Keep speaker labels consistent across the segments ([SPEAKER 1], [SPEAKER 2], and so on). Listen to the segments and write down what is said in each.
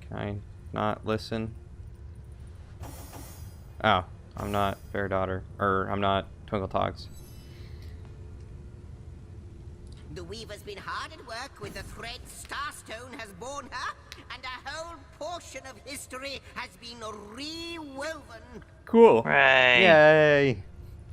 [SPEAKER 1] Can I not listen? Oh, I'm not Fair Daughter. Or, I'm not Twinkle Togs.
[SPEAKER 2] The Weaver's been hard at work with the thread Starstone has borne her, and a whole portion of history has been rewoven.
[SPEAKER 1] Cool.
[SPEAKER 3] Hooray.
[SPEAKER 1] Yay.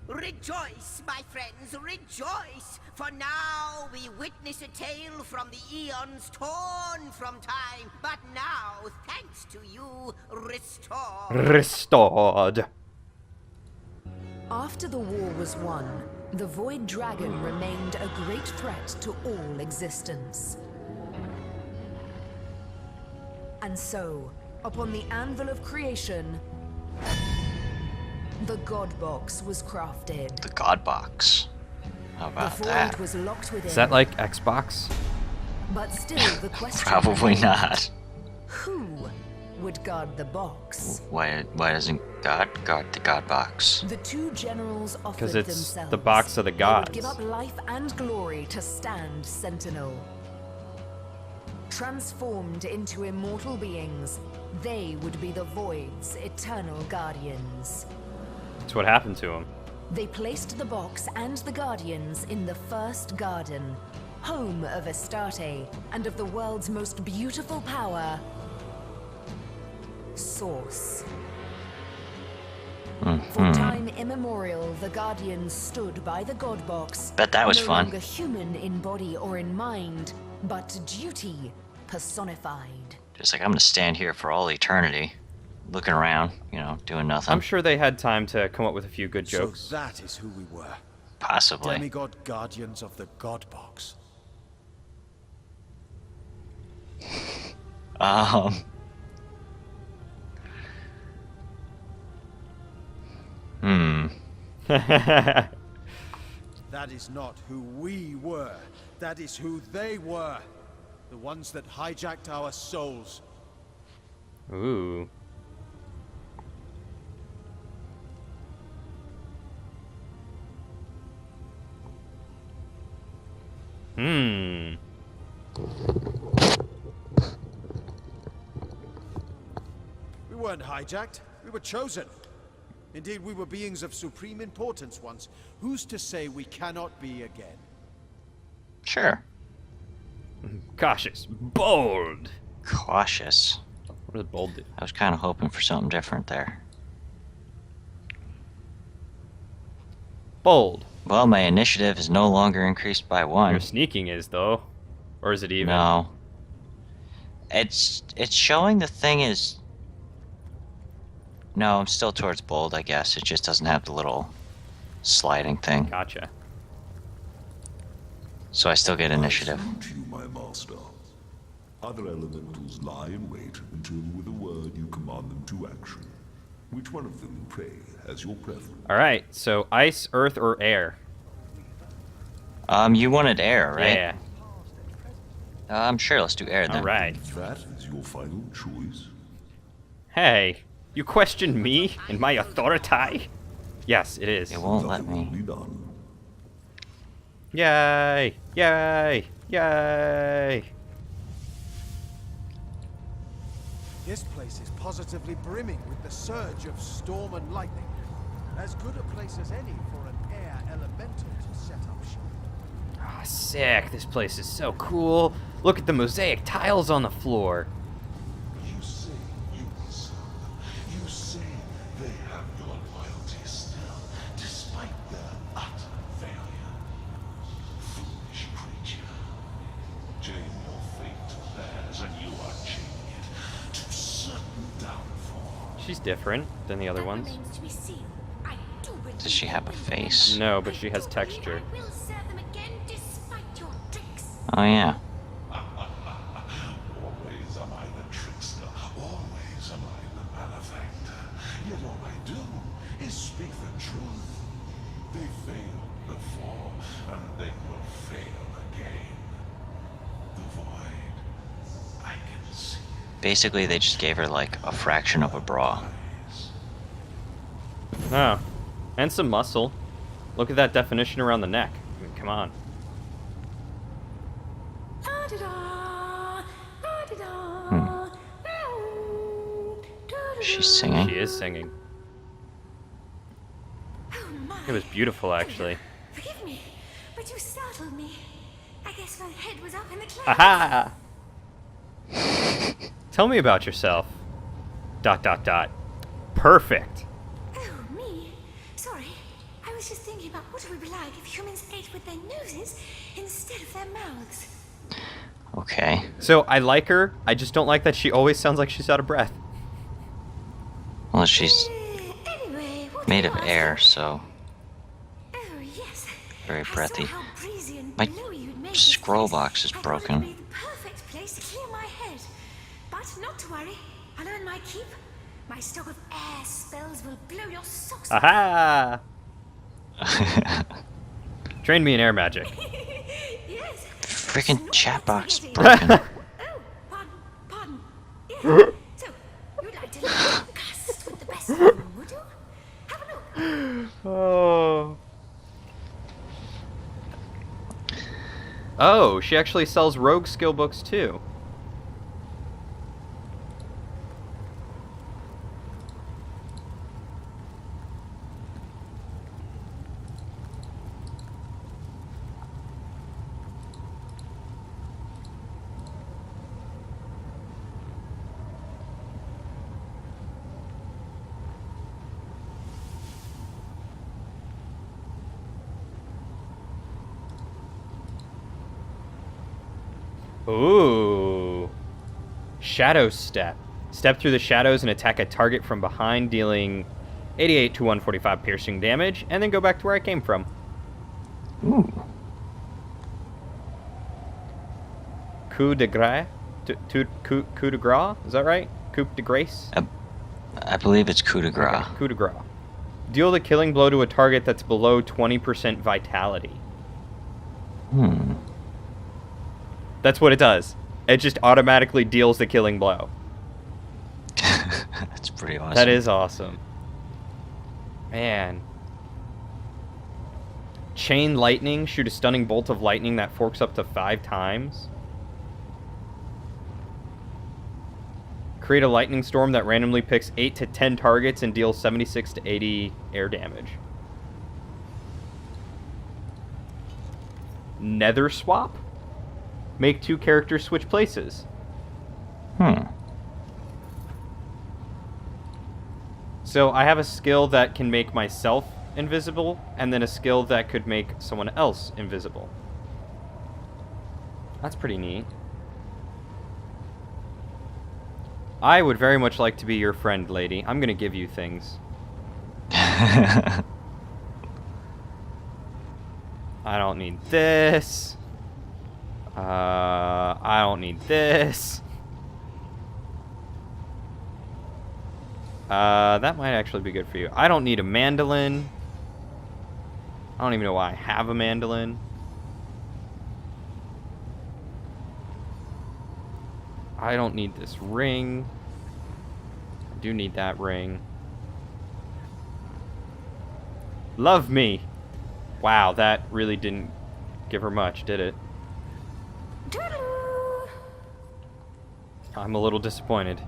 [SPEAKER 2] Rejoice, my friends, rejoice! For now we witness a tale from the eons torn from time, but now, thanks to you, restored.
[SPEAKER 1] Restored.
[SPEAKER 4] After the war was won, the Void Dragon remained a great threat to all existence. And so, upon the anvil of creation, the God Box was crafted.
[SPEAKER 3] The God Box. How
[SPEAKER 4] The
[SPEAKER 3] about
[SPEAKER 4] Void
[SPEAKER 3] that?
[SPEAKER 4] was locked within.
[SPEAKER 1] Is that like Xbox?
[SPEAKER 4] But still, the question
[SPEAKER 3] Probably
[SPEAKER 4] remained,
[SPEAKER 3] not.
[SPEAKER 4] who would guard the box?
[SPEAKER 3] Why doesn't God guard the God Box?
[SPEAKER 4] The two generals offered
[SPEAKER 1] Because it's
[SPEAKER 4] themselves.
[SPEAKER 1] the box of the
[SPEAKER 4] They
[SPEAKER 1] gods.
[SPEAKER 4] would give up life and glory to stand sentinel. Transformed into immortal beings, they would be the Void's eternal guardians.
[SPEAKER 1] That's what happened to him.
[SPEAKER 4] They placed the box and the guardians in the first garden, home of Astarte and of the world's most beautiful power, Source. For time immemorial, the Guardians stood by the God Box.
[SPEAKER 3] Bet that was
[SPEAKER 4] no
[SPEAKER 3] fun.
[SPEAKER 4] longer human in body or in mind, but duty personified.
[SPEAKER 3] Just like, I'm gonna stand here for all eternity, looking around, you know, doing nothing.
[SPEAKER 1] I'm sure they had time to come up with a few good jokes.
[SPEAKER 5] So that is who we were.
[SPEAKER 3] Possibly.
[SPEAKER 5] Demigod guardians of the God Box.
[SPEAKER 1] Hmm.
[SPEAKER 5] That is not who we were. That is who they were. The ones that hijacked our souls.
[SPEAKER 1] Ooh. Hmm.
[SPEAKER 5] We weren't hijacked. We were chosen. Indeed, we were beings of supreme importance once. Who's to say we cannot be again?
[SPEAKER 3] Sure.
[SPEAKER 1] Cautious. Bold.
[SPEAKER 3] Cautious.
[SPEAKER 1] What does bold do?
[SPEAKER 3] I was kind of hoping for something different there.
[SPEAKER 1] Bold.
[SPEAKER 3] Well, my initiative is no longer increased by 1.
[SPEAKER 1] Your sneaking is, though. Or is it even?
[SPEAKER 3] No. It's showing the thing is... No, I'm still towards bold, I guess. It just doesn't have the little sliding thing.
[SPEAKER 1] Gotcha.
[SPEAKER 3] So I still get initiative.
[SPEAKER 6] I salute you, my master. Other elementals lie in wait until with a word you command them to action. Which one of them, pray, has your preference?
[SPEAKER 1] Alright, so ice, earth, or air?
[SPEAKER 3] You wanted air, right?
[SPEAKER 1] Yeah.
[SPEAKER 3] Sure, let's do air then.
[SPEAKER 1] Alright.
[SPEAKER 6] That is your final choice.
[SPEAKER 1] Hey, you question me and my authority? Yes, it is.
[SPEAKER 3] It won't let
[SPEAKER 6] Nothing will
[SPEAKER 3] me.
[SPEAKER 6] be done.
[SPEAKER 1] Yay! Yay! Yay!
[SPEAKER 5] This place is positively brimming with the surge of storm and lightning. As good a place as any for an air elemental to set up shop.
[SPEAKER 1] Ah, sick. This place is so cool. Look at the mosaic tiles on the floor.
[SPEAKER 6] You say you listen. You say they have your loyalty still, despite their utter failure. Foolish creature. Chain your fate to theirs, and you are chaining it to certain downfall.
[SPEAKER 1] She's different than the other ones.
[SPEAKER 2] Remains to be seen. I do believe
[SPEAKER 3] Does she have a face?
[SPEAKER 1] No, but she has texture.
[SPEAKER 2] I will serve them again despite your tricks.
[SPEAKER 3] Oh, yeah.
[SPEAKER 6] Always am I the trickster, always am I the malefactor. Yet all I do is speak the truth. They failed before, and they will fail again. The void, I can see it.
[SPEAKER 3] Basically, they just gave her, like, a fraction of a bra.
[SPEAKER 1] Oh. And some muscle. Look at that definition around the neck. I mean, come on.
[SPEAKER 3] She's singing.
[SPEAKER 1] She is singing.
[SPEAKER 7] Oh my.
[SPEAKER 1] It was beautiful, actually.
[SPEAKER 7] Forgive me, but you startled me. I guess my head was up in the clouds.
[SPEAKER 1] Aha! Tell me about yourself. ... Perfect.
[SPEAKER 7] Oh, me? Sorry. I was just thinking about what it would be like if humans ate with their noses instead of their mouths.
[SPEAKER 3] Okay.
[SPEAKER 1] So I like her. I just don't like that she always sounds like she's out of breath.
[SPEAKER 3] Well, she's
[SPEAKER 7] Anyway, what
[SPEAKER 3] made
[SPEAKER 7] were
[SPEAKER 3] of
[SPEAKER 7] you
[SPEAKER 3] air,
[SPEAKER 7] asking?
[SPEAKER 3] so
[SPEAKER 7] Oh, yes.
[SPEAKER 3] very
[SPEAKER 7] I saw
[SPEAKER 3] breathy.
[SPEAKER 7] how breezy and
[SPEAKER 3] My
[SPEAKER 7] blowy you'd made
[SPEAKER 3] scroll
[SPEAKER 7] this place.
[SPEAKER 3] box is
[SPEAKER 7] I thought
[SPEAKER 3] broken.
[SPEAKER 7] it would be the perfect place to clear my head. But not to worry. I'll earn my keep. My stock of air spells will blow your socks off.
[SPEAKER 1] Aha! Train me in air magic.
[SPEAKER 7] Yes.
[SPEAKER 3] Freaking
[SPEAKER 7] Not
[SPEAKER 3] chat box
[SPEAKER 7] spaghetti.
[SPEAKER 3] broken.
[SPEAKER 7] Oh, pardon. Yes. So, you'd like to cast with the best of them, would you? Have a look.
[SPEAKER 1] Oh. Oh, she actually sells rogue skill books too. Ooh. Shadow Step. Step through the shadows and attack a target from behind, dealing 88 to 145 piercing damage, and then go back to where I came from.
[SPEAKER 3] Ooh.
[SPEAKER 1] Coup de grace? Coup de grace? Is that right? Coup de grace?
[SPEAKER 3] I believe it's coup de grace.
[SPEAKER 1] Okay, coup de grace. Deal the killing blow to a target that's below 20% vitality. That's what it does. It just automatically deals the killing blow.
[SPEAKER 3] That's pretty awesome.
[SPEAKER 1] That is awesome. Man. Chain lightning. Shoot a stunning bolt of lightning that forks up to 5 times. Create a lightning storm that randomly picks 8 to 10 targets and deals 76 to 80 air damage. Nether swap. Make 2 characters switch places. So I have a skill that can make myself invisible, and then a skill that could make someone else invisible. That's pretty neat. I would very much like to be your friend, lady. I'm gonna give you things. I don't need this. I don't need this. That might actually be good for you. I don't need a mandolin. I don't even know why I have a mandolin. I don't need this ring. I do need that ring. Love me. Wow, that really didn't give her much, did it?
[SPEAKER 7] Toodaloo.
[SPEAKER 1] I'm a little disappointed.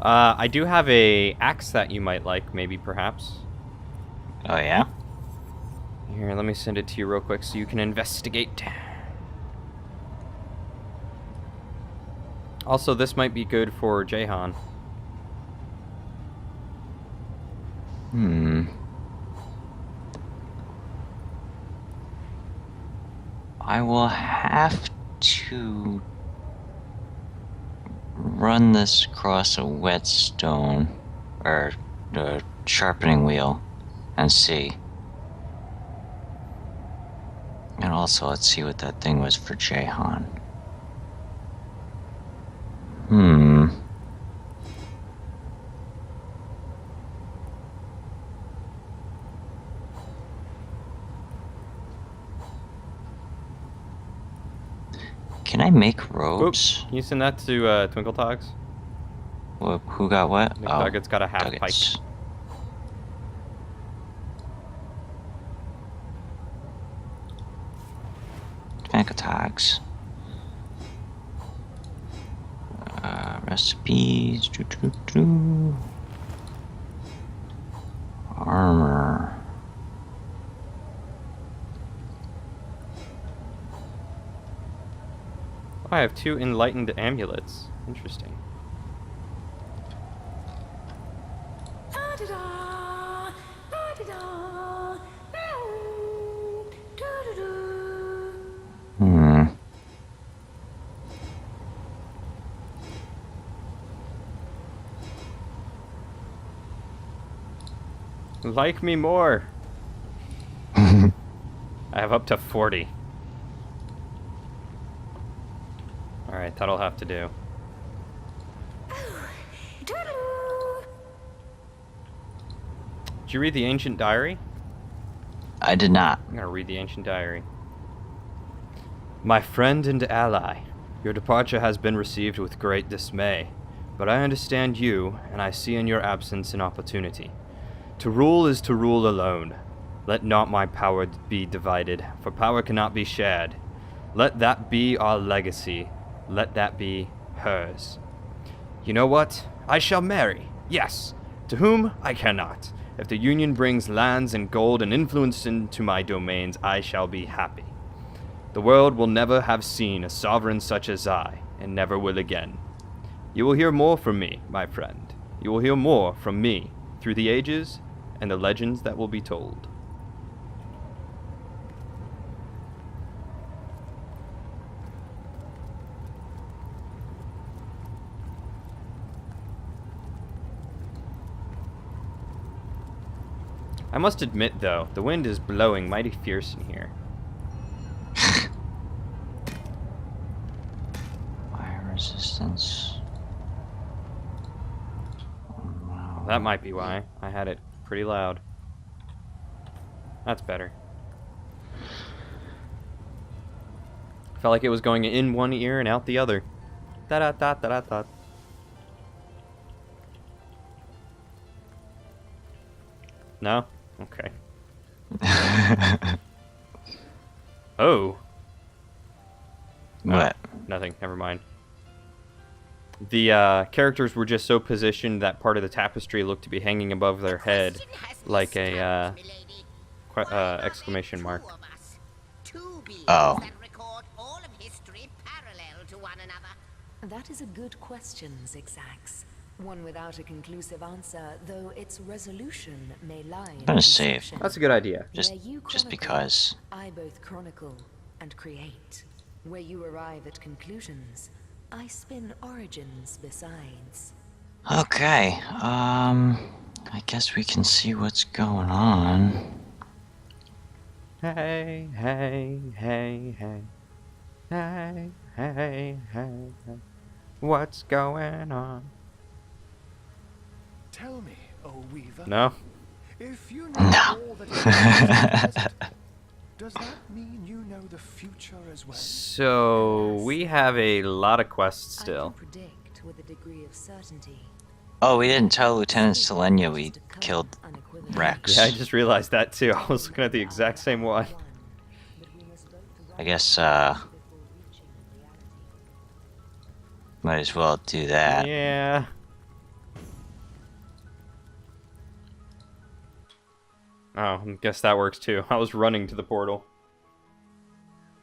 [SPEAKER 1] I do have a axe that you might like, maybe, perhaps.
[SPEAKER 3] Oh, yeah?
[SPEAKER 1] Here, let me send it to you real quick so you can investigate. Also, this might be good for Jahan.
[SPEAKER 3] I will have to run this across a whetstone, or a sharpening wheel, and see. And also, let's see what that thing was for Jahan. Can I make robes?
[SPEAKER 1] Oops. Can you send that to Twinkle Togs?
[SPEAKER 3] Who got what?
[SPEAKER 1] McNugget's got a half
[SPEAKER 3] Nuggets.
[SPEAKER 1] pike.
[SPEAKER 3] Tobacco tags. Recipes. Armor.
[SPEAKER 1] Oh, I have 2 enlightened amulets. Interesting.
[SPEAKER 7] Da-da-da, da-da-da, da-da-da.
[SPEAKER 3] Hmm.
[SPEAKER 1] Like me more. I have up to 40. Alright, that'll have to do.
[SPEAKER 7] Toodaloo.
[SPEAKER 1] Did you read the ancient diary?
[SPEAKER 3] I did not.
[SPEAKER 1] I'm gonna read the ancient diary. My friend and ally, your departure has been received with great dismay, but I understand you, and I see in your absence an opportunity. To rule is to rule alone. Let not my power be divided, for power cannot be shared. Let that be our legacy. Let that be hers. You know what? I shall marry. Yes. To whom? I cannot. If the union brings lands and gold and influence into my domains, I shall be happy. The world will never have seen a sovereign such as I, and never will again. You will hear more from me, my friend. You will hear more from me through the ages and the legends that will be told. I must admit, though, the wind is blowing mighty fierce in here.
[SPEAKER 3] Fire resistance. Oh, no.
[SPEAKER 1] That might be why. I had it pretty loud. That's better. Felt like it was going in one ear and out the other. Da-da-da-da-da-da. No? Okay. Oh.
[SPEAKER 3] What?
[SPEAKER 1] Nothing. Never mind. The characters were just so positioned that part of the tapestry looked to be hanging above their head, like a exclamation mark.
[SPEAKER 3] Oh.
[SPEAKER 2] That record all of history parallel to one another.
[SPEAKER 4] That is a good question, Zigzags. One without a conclusive answer, though its resolution may lie in
[SPEAKER 3] gonna save.
[SPEAKER 4] conception.
[SPEAKER 1] That's a good idea.
[SPEAKER 3] Just
[SPEAKER 4] Where you
[SPEAKER 3] just
[SPEAKER 4] chronicle,
[SPEAKER 3] because.
[SPEAKER 4] I both chronicle and create. Where you arrive at conclusions, I spin origins besides.
[SPEAKER 3] Okay. I guess we can see what's going on.
[SPEAKER 1] Hey, hey, hey, hey. Hey, hey, hey, hey. What's going on?
[SPEAKER 5] Tell me, O Weaver.
[SPEAKER 1] No?
[SPEAKER 5] If you know all that is in the present, does that mean you know the future as well?
[SPEAKER 1] So, we have a lot of quests
[SPEAKER 4] I
[SPEAKER 1] still.
[SPEAKER 4] can predict with a degree of certainty.
[SPEAKER 3] Oh, we didn't tell Lieutenant Selenia we killed Rex.
[SPEAKER 1] Yeah, I just realized that too. I was looking at the exact same one.
[SPEAKER 3] I guess, might as well do that.
[SPEAKER 1] Yeah. Oh, I guess that works too. I was running to the portal.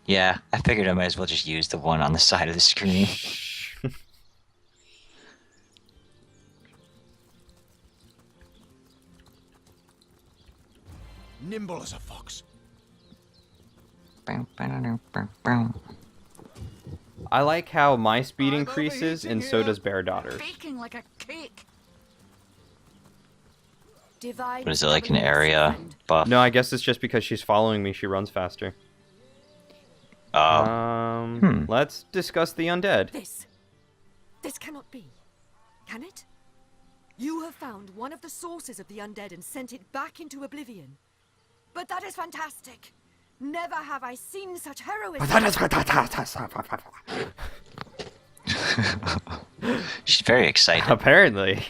[SPEAKER 3] Yeah, I figured I might as well just use the one on the side of the screen.
[SPEAKER 5] Nimble as a fox.
[SPEAKER 1] I like how my speed
[SPEAKER 5] I'm
[SPEAKER 1] increases,
[SPEAKER 5] overheating
[SPEAKER 1] and so
[SPEAKER 5] here.
[SPEAKER 1] does Bear Daughter's.
[SPEAKER 7] Baking like a cake.
[SPEAKER 3] What is it, like an area buff?
[SPEAKER 1] No, I guess it's just because she's following me, she runs faster.
[SPEAKER 3] Oh.
[SPEAKER 1] Let's discuss the undead.
[SPEAKER 8] This cannot be. Can it? You have found one of the sources of the undead and sent it back into oblivion. But that is fantastic. Never have I seen such heroism.
[SPEAKER 3] She's very excited.
[SPEAKER 1] Apparently.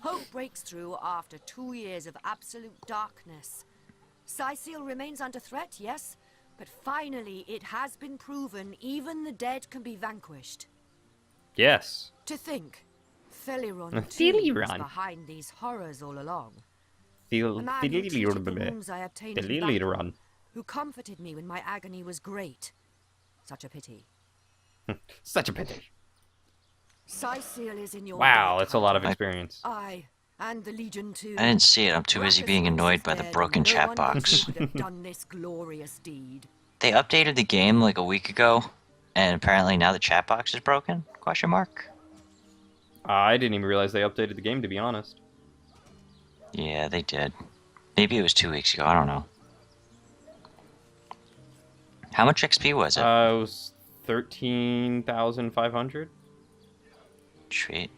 [SPEAKER 8] Hope breaks through after 2 years of absolute darkness. Sicil remains under threat, yes, but finally it has been proven even the dead can be vanquished.
[SPEAKER 1] Yes.
[SPEAKER 8] To think, Theliron too was
[SPEAKER 1] Theliron.
[SPEAKER 8] behind these horrors all along.
[SPEAKER 1] Feel
[SPEAKER 8] A man who treated the wounds I obtained in battle,
[SPEAKER 1] run.
[SPEAKER 8] who comforted me when my agony was great. Such a pity.
[SPEAKER 1] Such a pity.
[SPEAKER 8] Sicil is in your
[SPEAKER 1] Wow,
[SPEAKER 8] debt,
[SPEAKER 1] that's a lot of
[SPEAKER 8] Hunter.
[SPEAKER 1] experience.
[SPEAKER 8] I and the Legion too.
[SPEAKER 3] I didn't see it. I'm too busy being annoyed by the broken chat box.
[SPEAKER 8] Would have done this glorious deed.
[SPEAKER 3] They updated the game like a week ago, and apparently now the chat box is broken? Question mark.
[SPEAKER 1] I didn't even realize they updated the game, to be honest.
[SPEAKER 3] Yeah, they did. Maybe it was 2 weeks ago. I don't know. How much XP was it?
[SPEAKER 1] It was 13,500.
[SPEAKER 3] Sweet.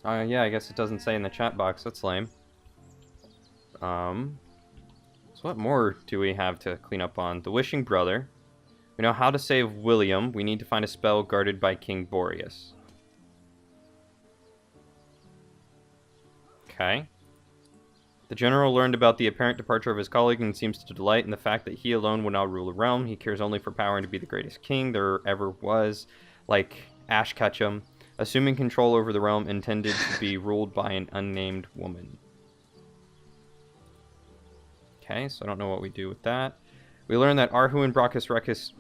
[SPEAKER 1] Yeah, I guess it doesn't say in the chat box. That's lame. So what more do we have to clean up on? The Wishing Brother. We know how to save William. We need to find a spell guarded by King Boreas. Okay. The general learned about the apparent departure of his colleague and seems to delight in the fact that he alone will now rule the realm. He cares only for power and to be the greatest king there ever was, like Ash Ketchum, assuming control over the realm intended to be ruled by an unnamed woman. Okay, so I don't know what we do with that. We learn that Arhu and Brachus Rex's...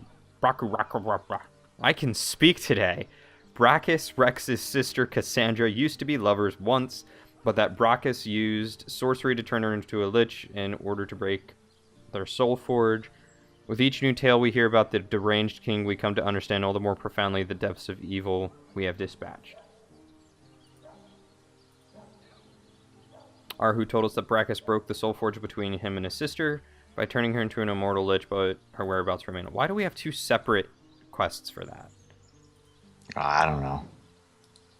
[SPEAKER 1] I can speak today. Brachus Rex's sister Cassandra used to be lovers once, but that Brachus used sorcery to turn her into a lich in order to break their soul forge. With each new tale we hear about the deranged king, we come to understand all the more profoundly the depths of evil we have dispatched. Arhu told us that Brachus broke the soul forge between him and his sister by turning her into an immortal lich, but her whereabouts remain. Why do we have two separate quests for that?
[SPEAKER 3] I don't know.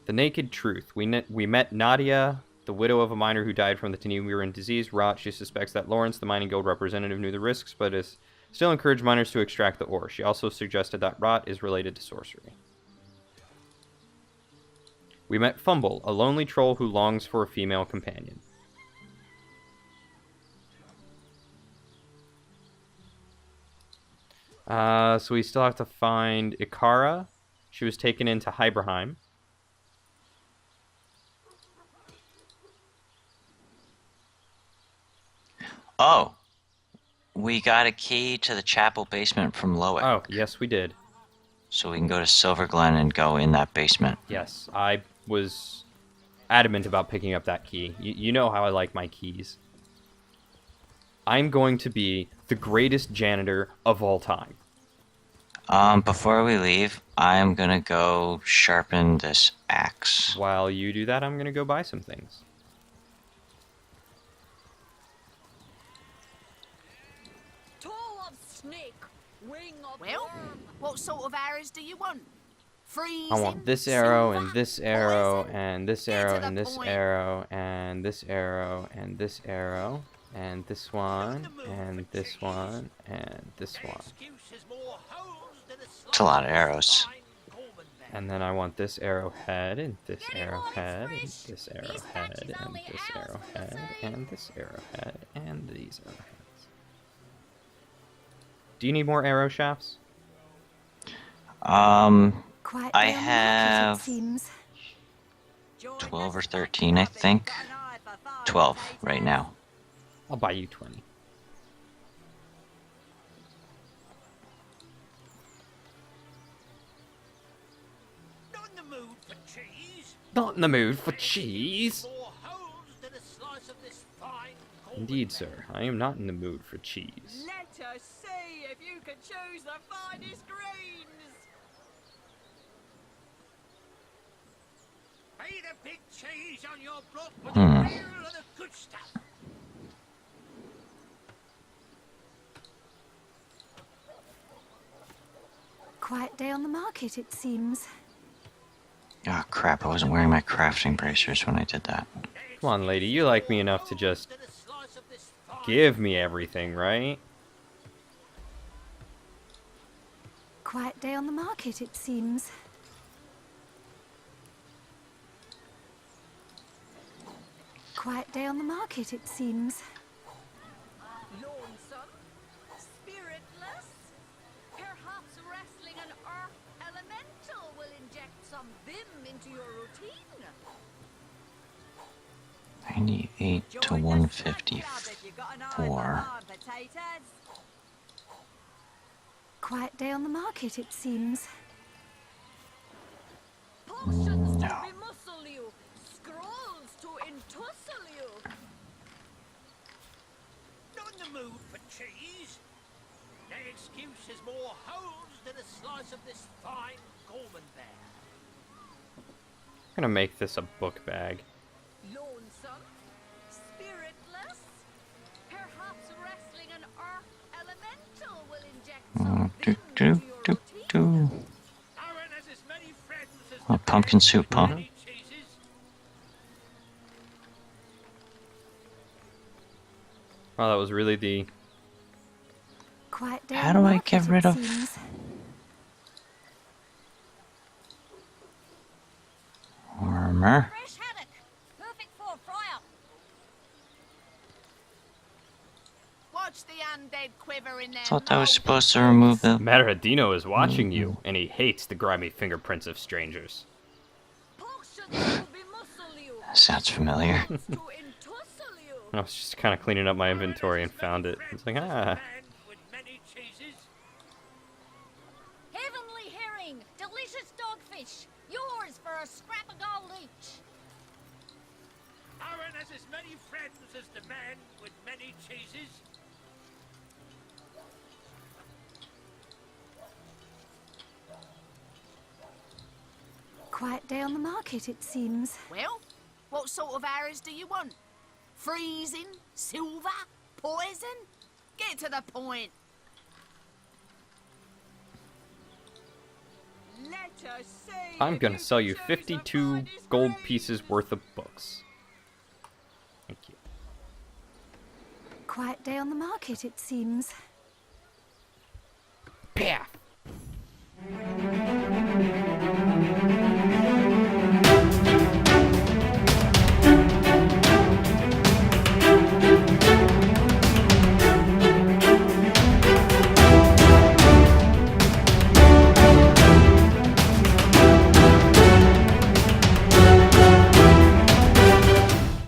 [SPEAKER 1] The Naked Truth. We met Nadia, the widow of a miner who died from the Teniwiran disease rot. She suspects that Lawrence, the mining guild representative, knew the risks, but has still encouraged miners to extract the ore. She also suggested that rot is related to sorcery. We met Fumble, a lonely troll who longs for a female companion. So we still have to find Ikara. She was taken into Hyberheim.
[SPEAKER 3] Oh, we got a key to the chapel basement from Loic.
[SPEAKER 1] Oh, yes, we did.
[SPEAKER 3] So we can go to Silver Glen and go in that basement.
[SPEAKER 1] Yes, I was adamant about picking up that key. You know how I like my keys. I'm going to be the greatest janitor of all time.
[SPEAKER 3] Before we leave, I'm gonna go sharpen this axe.
[SPEAKER 1] While you do that, I'm going to go buy some things.
[SPEAKER 7] Toe of snake, wing of
[SPEAKER 2] Well,
[SPEAKER 7] worm.
[SPEAKER 2] what sort of arrows do you want? Freezing,
[SPEAKER 1] I want this arrow, and
[SPEAKER 2] silver,
[SPEAKER 1] this arrow,
[SPEAKER 2] poison?
[SPEAKER 1] and this
[SPEAKER 2] Get to
[SPEAKER 1] arrow,
[SPEAKER 2] the
[SPEAKER 1] and this
[SPEAKER 2] point.
[SPEAKER 1] arrow, and this arrow, and this arrow, and this one, and this one, and this one.
[SPEAKER 3] It's a lot of arrows.
[SPEAKER 1] And then I want this arrowhead, and this arrowhead, and this arrowhead, and this arrowhead, and this arrowhead, and these arrowheads. Do you need more arrow shafts?
[SPEAKER 7] Quite
[SPEAKER 3] I
[SPEAKER 7] down the market, it
[SPEAKER 3] have
[SPEAKER 7] seems.
[SPEAKER 3] 12 or 13, I think. 12 right now.
[SPEAKER 1] I'll buy you 20.
[SPEAKER 5] Not in the mood for cheese.
[SPEAKER 1] Not in the mood for cheese.
[SPEAKER 5] More holes than a slice of this fine golden
[SPEAKER 1] Indeed, sir. I am not in the mood for cheese.
[SPEAKER 8] Let us see if you can choose the finest greens.
[SPEAKER 5] Pay the big cheese on your block with
[SPEAKER 3] Hmm.
[SPEAKER 5] the real of the good stuff.
[SPEAKER 7] Quiet day on the market, it seems.
[SPEAKER 3] Oh crap, I wasn't wearing my crafting bracers when I did that.
[SPEAKER 1] Come on, lady. You like me enough to just give me everything, right?
[SPEAKER 4] Quiet day on the market, it seems. Quiet day on the market, it seems.
[SPEAKER 9] Lonesome? Spiritless? Perhaps wrestling an earth elemental will inject some vim into your routine?
[SPEAKER 3] 98 to 154.
[SPEAKER 4] Quiet day on the market, it seems.
[SPEAKER 9] Potions to
[SPEAKER 3] No.
[SPEAKER 9] bemuscle you, scrolls to entussle you.
[SPEAKER 10] Not in the mood for cheese. That excuse has more holes than a slice of this fine Gorman bear.
[SPEAKER 1] I'm gonna make this a book bag.
[SPEAKER 9] Lonesome? Spiritless? Perhaps wrestling an earth elemental will inject some
[SPEAKER 3] Do,
[SPEAKER 9] vim
[SPEAKER 3] do,
[SPEAKER 9] into your
[SPEAKER 3] do,
[SPEAKER 9] routine?
[SPEAKER 3] do.
[SPEAKER 10] Aaron has as many friends as
[SPEAKER 3] Oh,
[SPEAKER 10] the
[SPEAKER 3] pumpkin
[SPEAKER 10] man
[SPEAKER 3] soup,
[SPEAKER 10] with
[SPEAKER 3] huh?
[SPEAKER 10] many cheeses.
[SPEAKER 1] Wow, that was really the...
[SPEAKER 4] Quiet day
[SPEAKER 3] How
[SPEAKER 4] on the
[SPEAKER 3] do I
[SPEAKER 4] market,
[SPEAKER 3] get
[SPEAKER 4] it
[SPEAKER 3] rid of-
[SPEAKER 4] seems.
[SPEAKER 3] Armor.
[SPEAKER 9] Fresh haddock, perfect for a fryer.
[SPEAKER 2] Watch the undead quiver in their
[SPEAKER 3] Thought that was
[SPEAKER 2] mouldy
[SPEAKER 3] supposed to remove the.
[SPEAKER 1] Matadino is watching you, and he hates the grimy fingerprints of strangers.
[SPEAKER 9] Potions to bemuscle you,
[SPEAKER 3] Sounds familiar.
[SPEAKER 9] scrolls to entussle you.
[SPEAKER 1] I was just kind of cleaning up my inventory and found it. It's like,
[SPEAKER 10] Friends as the
[SPEAKER 1] ah.
[SPEAKER 10] man with many cheeses.
[SPEAKER 9] Heavenly herring, delicious dogfish, yours for a scrap of gold each.
[SPEAKER 10] Aaron has as many friends as the man with many cheeses.
[SPEAKER 4] Quiet day on the market, it seems.
[SPEAKER 2] Well, what sort of arrows do you want? Freezing? Silver? Poison? Get to the point.
[SPEAKER 9] Let us see
[SPEAKER 1] I'm
[SPEAKER 9] if
[SPEAKER 1] gonna
[SPEAKER 9] you
[SPEAKER 1] sell
[SPEAKER 9] can
[SPEAKER 1] you
[SPEAKER 9] choose the
[SPEAKER 1] 52
[SPEAKER 9] finest
[SPEAKER 1] gold
[SPEAKER 9] grades.
[SPEAKER 1] pieces worth of books. Thank you.
[SPEAKER 4] Quiet day on the market, it seems.
[SPEAKER 1] Pah!